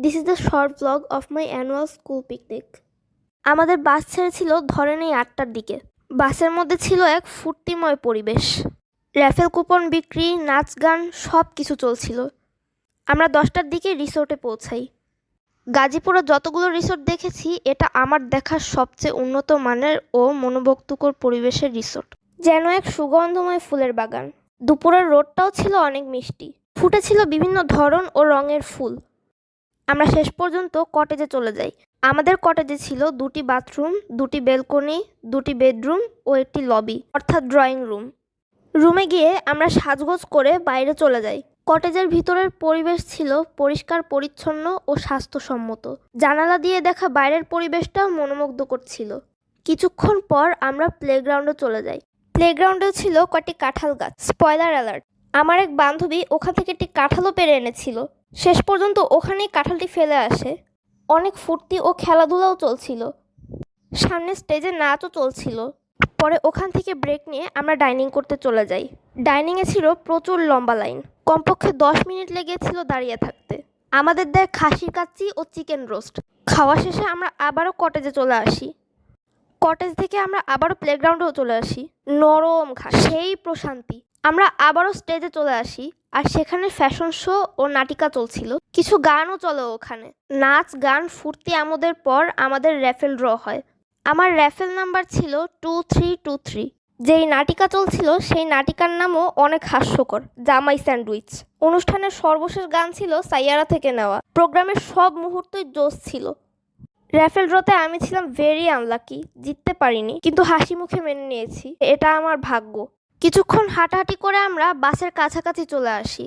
This is the short vlog of my annual school picnic. আমাদের বাস ছেড়েছিল ধরেন এই 8টার দিকে। বাসের মধ্যে ছিল এক ফুর্তিময় পরিবেশ। র্যাফেল কুপন বিক্রি, নাচ গান সব কিছু চলছিল। আমরা 10টার দিকে রিসোর্টে পৌঁছাই। গাজীপুরে যতগুলো রিসোর্ট দেখেছি এটা আমার দেখা সবচেয়ে উন্নত মানের ও মনোমুগ্ধকর পরিবেশের রিসোর্ট। যেন এক সুগন্ধময় ফুলের বাগান। দুপুরের রোদটাও ছিল অনেক মিষ্টি। ফুটেছিল বিভিন্ন ধরন ও রঙের ফুল। আমরা শেষ পর্যন্ত কটেজে চলে যাই। আমাদের কটেজে ছিল 2টি বাথরুম, 2টি বেলকনি, 2টি বেডরুম ও একটি লবি অর্থাৎ ড্রয়িং রুম। রুমে গিয়ে আমরা সাজগোজ করে বাইরে চলে যাই। কটেজের ভিতরের পরিবেশ ছিল পরিষ্কার পরিচ্ছন্ন ও স্বাস্থ্যসম্মত। জানালা দিয়ে দেখা বাইরের পরিবেশটাও মনোমুগ্ধকর ছিল। কিছুক্ষণ পর আমরা প্লেগ্রাউন্ডে চলে যাই। প্লেগ্রাউন্ডেও ছিল কয়েকটি কাঁঠাল গাছ। স্পয়লার অ্যালার্ট, আমার এক বান্ধবী ওখান থেকে একটি কাঁঠালও পেরে এনেছিল। শেষ পর্যন্ত ওখানেই কাঁঠালটি ফেলে আসে। অনেক ফুর্তি ও খেলাধুলাও চলছিল। সামনে স্টেজে নাচও চলছিল। পরে ওখান থেকে ব্রেক নিয়ে আমরা ডাইনিং করতে চলে যাই। ডাইনিংয়ে ছিল প্রচুর লম্বা লাইন। কমপক্ষে 10 মিনিট লেগেছিল দাঁড়িয়ে থাকতে। আমাদের দেয় খাসির কাচ্চি ও চিকেন রোস্ট। খাওয়া শেষে আমরা আবারও কটেজে চলে আসি। কটেজ থেকে আমরা আবারও প্লেগ্রাউন্ডেও চলে আসি। নরম ঘাস, সেই প্রশান্তি। আমরা আবারও স্টেজে চলে আসি আর সেখানে ফ্যাশন শো ও নাটিকা চলছিল। কিছু গানও চলে ওখানে। নাচ গান ফুর্তি আমোদের পর আমাদের র্যাফেল ড্র হয়। আমার র্যাফেল নাম্বার ছিল 2323। যেই নাটিকা চলছিল সেই নাটিকার নামও অনেক হাস্যকর, জামাই স্যান্ডউইচ। অনুষ্ঠানের সর্বশেষ গান ছিল সাইয়ারা থেকে নেওয়া। প্রোগ্রামের সব মুহূর্তই জোশ ছিল। র্যাফেল ড্রতে আমি ছিলাম ভেরি আনলাকি, জিততে পারিনি, কিন্তু হাসি মুখে মেনে নিয়েছি, এটা আমার ভাগ্য। কিছুক্ষণ হাঁটাহাঁটি করে আমরা বাসের কাছাকাছি চলে আসি।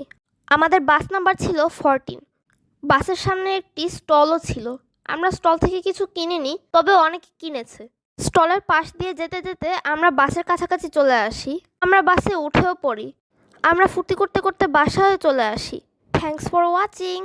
আমাদের বাস নাম্বার ছিল 14। বাসের সামনে একটি স্টলও ছিল। আমরা স্টল থেকে কিছু কিনিনি, তবে অনেকে কিনেছে। স্টলের পাশ দিয়ে যেতে যেতে আমরা বাসের কাছাকাছি চলে আসি। আমরা বাসে উঠেও পড়ি। আমরা ফুর্তি করতে করতে বাসায় চলে আসি। Thanks for watching.